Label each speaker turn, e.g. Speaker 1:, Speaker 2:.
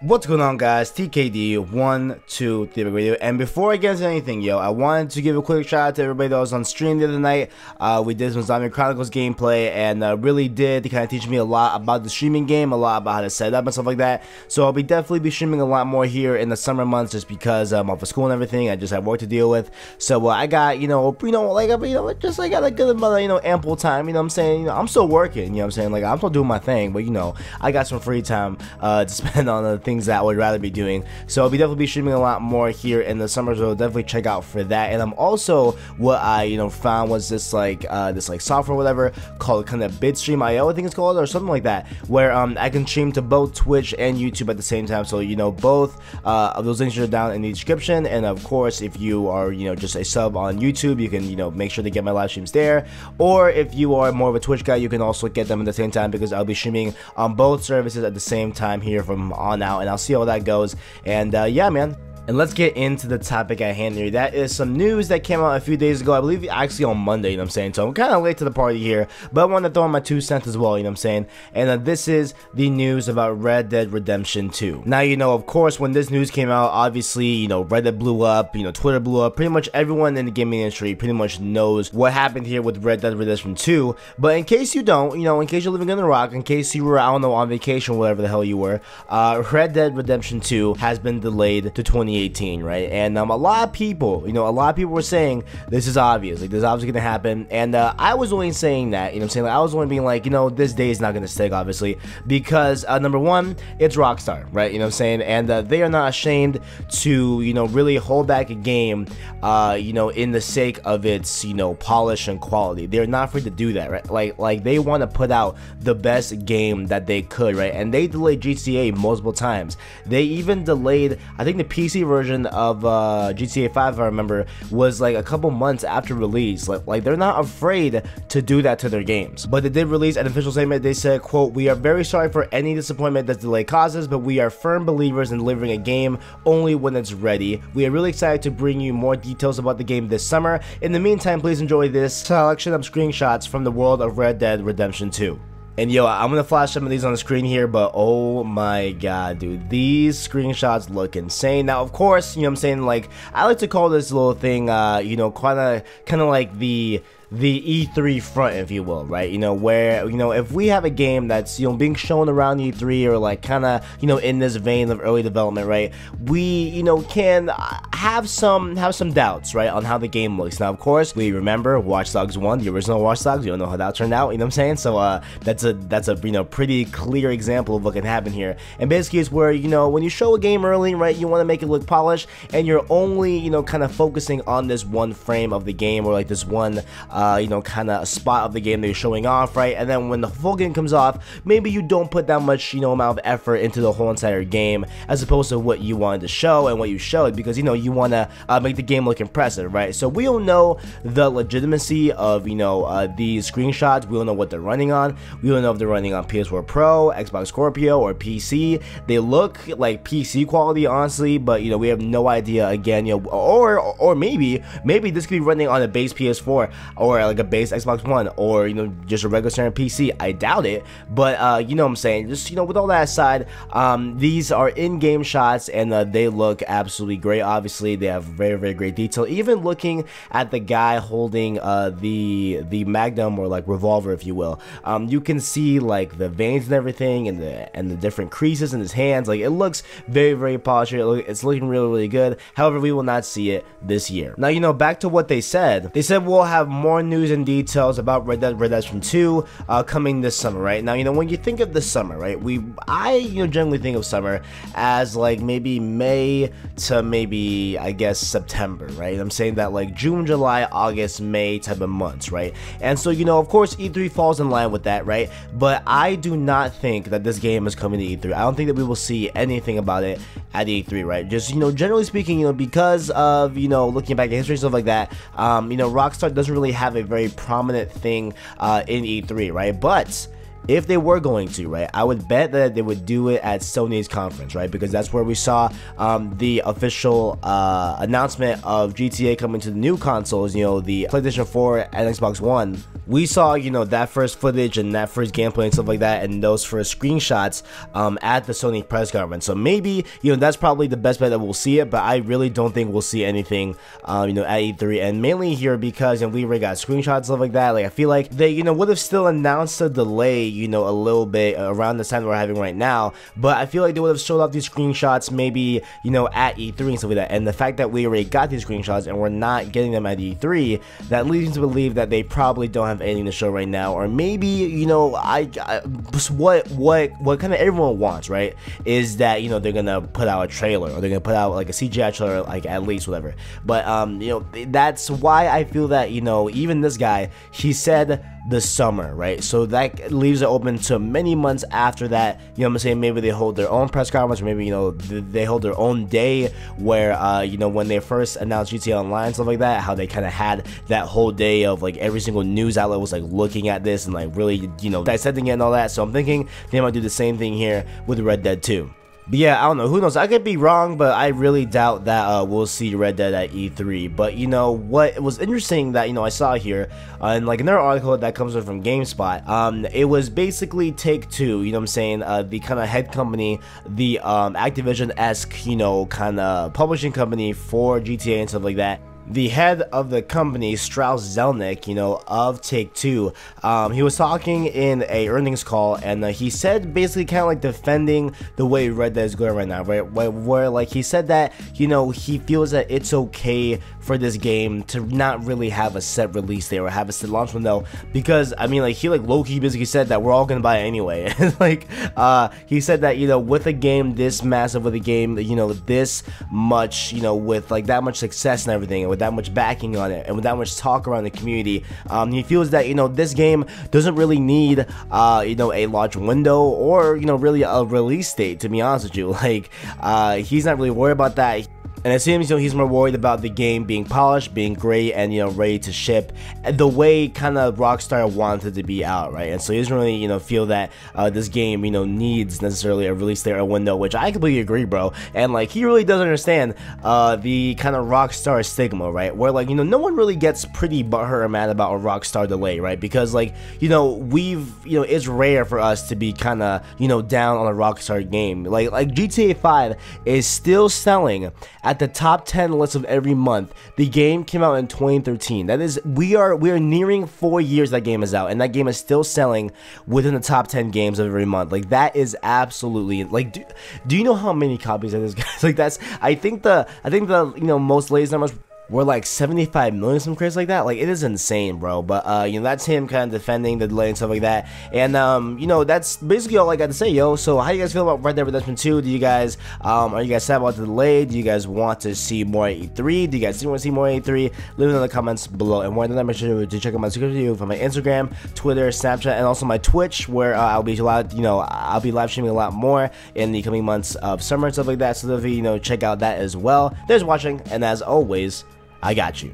Speaker 1: What's going on, guys? TKD123 video. And before I get into anything, yo, I wanted to give a quick shout out to everybody that was on stream the other night. We did some Zombie Chronicles gameplay, and really did kind of teach me a lot about the streaming game, a lot about how to set up and stuff like that. So I'll definitely be streaming a lot more here in the summer months, just because I'm off of school and everything. I just have work to deal with. So I got, I got a good amount of, ample time. You know what I'm saying? I'm still working. You know what I'm saying? Like, I'm still doing my thing, but I got some free time to spend on the things that I would rather be doing. So I'll definitely be streaming a lot more here in the summer, so definitely check out for that. And I'm also, what I found was this software, whatever, called kind of Bitstream.io, I think it's called, or something like that, where I can stream to both Twitch and YouTube at the same time. So both of those links are down in the description. And of course, if you are just a sub on YouTube, you can make sure to get my live streams there. Or if you are more of a Twitch guy, you can also get them at the same time, because I'll be streaming on both services at the same time here from on out, and I'll see how that goes. And yeah, man. And let's get into the topic at hand here. That is some news that came out a few days ago. I believe actually on Monday, So I'm kind of late to the party here, but I want to throw in my 2 cents as well, And this is the news about Red Dead Redemption 2. Now, of course, when this news came out, obviously, Red Dead blew up, Twitter blew up. Pretty much everyone in the gaming industry pretty much knows what happened here with Red Dead Redemption 2. But in case you don't, in case you're living under a rock, in case you were, I don't know, on vacation, whatever the hell you were, Red Dead Redemption 2 has been delayed to 2018, right? And a lot of people, were saying this is obvious, like this is obviously gonna happen. And I was only saying that, I was only being like, this day is not gonna stick, obviously, because number one, it's Rockstar, right? And they are not ashamed to, really hold back a game, in the sake of its, polish and quality. They're not afraid to do that, right? Like they want to put out the best game that they could, right? And they delayed GTA multiple times. They even delayed, I think, the PC version of GTA 5, if I remember, was like a couple months after release. Like they're not afraid to do that to their games. But they did release an official statement. They said, quote, "We are very sorry for any disappointment that delay causes, but we are firm believers in delivering a game only when it's ready. We are really excited to bring you more details about the game this summer. In the meantime, please enjoy this selection of screenshots from the world of Red Dead Redemption 2. And yo, I'm gonna flash some of these on the screen here, but oh my god, dude, these screenshots look insane. Now, of course, like, I like to call this little thing, kind of like the E3 front, if you will, right? Where, if we have a game that's, being shown around E3, or like kind of, in this vein of early development, right? We, can have some doubts, right, on how the game looks. Now, of course, we remember Watch Dogs 1, the original Watch Dogs. You don't know how that turned out, So, that's a pretty clear example of what can happen here. And basically, it's where, when you show a game early, right, you want to make it look polished, and you're only, kind of focusing on this one frame of the game, or like this one, kind of a spot of the game that you're showing off, right? And then when the full game comes off, maybe you don't put that much, amount of effort into the whole entire game, as opposed to what you wanted to show and what you showed, because, you want to make the game look impressive, right? So we don't know the legitimacy of, these screenshots. We don't know what they're running on. We don't know if they're running on PS4 Pro, Xbox Scorpio, or PC. They look like PC quality, honestly, but, we have no idea, again, or maybe this could be running on a base PS4, or like a base Xbox One, or just a regular standard PC. I doubt it, but you know what I'm saying. Just with all that aside, these are in-game shots, and they look absolutely great. Obviously, they have very, very great detail. Even looking at the guy holding the Magnum, or like revolver, if you will, you can see like the veins and everything, and the different creases in his hands. Like, it looks very, very polished. It's looking really, really good. However, we will not see it this year. Now, back to what they said. They said we'll have more news and details about Red Dead Redemption 2 coming this summer, right? Now, when you think of the summer, right, I generally think of summer as like maybe May to maybe, I guess, September, right? I'm saying that like June, July, August, May type of months, right? And so, of course, E3 falls in line with that, right? But I do not think that this game is coming to E3. I don't think that we will see anything about it at E3, right? Just, generally speaking, because of, looking back at history and stuff like that, Rockstar doesn't really have a very prominent thing in E3, right? But if they were going to, right, I would bet that they would do it at Sony's conference, right, because that's where we saw the official announcement of GTA coming to the new consoles, you know, the PlayStation 4 and Xbox One. We saw, you know, that first footage and that first gameplay and stuff like that, and those first screenshots at the Sony press conference. So maybe, you know, that's probably the best bet that we'll see it, but I really don't think we'll see anything, you know, at E3, and mainly here because, you know, we already got screenshots and stuff like that. Like, I feel like they, you know, would have still announced a delay, you know, a little bit around the time we're having right now, but I feel like they would have showed off these screenshots maybe, you know, at E3 and stuff like that. And the fact that we already got these screenshots and we're not getting them at E3, that leads me to believe that they probably don't have anything to show right now. Or maybe, you know, what kind of everyone wants, right, is that, you know, they're gonna put out a trailer, or they're gonna put out like a CGI trailer, like at least, whatever. But you know, that's why I feel that, you know, even this guy, he said the summer, right? So that leaves it open to many months after that. You know what I'm saying? Maybe they hold their own press conference, or maybe, you know, they hold their own day where, you know, when they first announced GTA Online, stuff like that, how they kind of had that whole day of like every single news outlet was like looking at this and like really, you know, dissecting it and all that. So I'm thinking they might do the same thing here with Red Dead 2. But yeah, I don't know, who knows, I could be wrong, but I really doubt that we'll see Red Dead at E3. But, you know, what was interesting that, you know, I saw here, in like another article that comes from GameSpot, it was basically Take-Two, you know what I'm saying, the kind of head company, the Activision-esque, you know, kind of publishing company for GTA and stuff like that. The head of the company, Strauss Zelnick, you know, of Take-Two, he was talking in a earnings call, and he said basically kind of like defending the way Red Dead is going right now, right? Where like he said that, you know, he feels that it's okay for this game to not really have a set release date or have a set launch window, because I mean, like, he like low-key basically said that we're all gonna buy it anyway. Like, he said that, you know, with a game this massive, with a game, you know, this much, you know, with like that much success and everything, and with that much backing on it, and with that much talk around the community, he feels that, you know, this game doesn't really need, you know, a launch window or, you know, really a release date, to be honest with you. Like, he's not really worried about that. And it seems, you know, he's more worried about the game being polished, being great, and, you know, ready to ship the way kind of Rockstar wanted it to be out, right? And so he doesn't really, you know, feel that this game, you know, needs necessarily a release date or window, which I completely agree, bro. And like, he really doesn't understand the kind of Rockstar stigma, right? Where like, you know, no one really gets pretty butthurt or mad about a Rockstar delay, right? Because like, you know, it's rare for us to be kind of, you know, down on a Rockstar game. Like GTA 5 is still selling at the top 10 list of every month. The game came out in 2013. That is, we are nearing 4 years that game is out, and that game is still selling within the top 10 games of every month. Like, that is absolutely, like, do you know how many copies that is, guys? Like, that's, I think the you know, most latest numbers were like 75 million, some crazy like that. Like, it is insane, bro. But you know, that's him kind of defending the delay and stuff like that. And you know, that's basically all I got to say, yo. So how do you guys feel about Red Dead Redemption 2? Do you guys are you guys sad about the delay? Do you guys want to see more at E3? Do you guys want to see more at E3? Leave it in the comments below. And more than that, make sure to check out my subscription video for my Instagram, Twitter, Snapchat, and also my Twitch, where I'll be live streaming a lot more in the coming months of summer and stuff like that. So definitely, you know, check out that as well. Thanks for watching, and as always, I got you.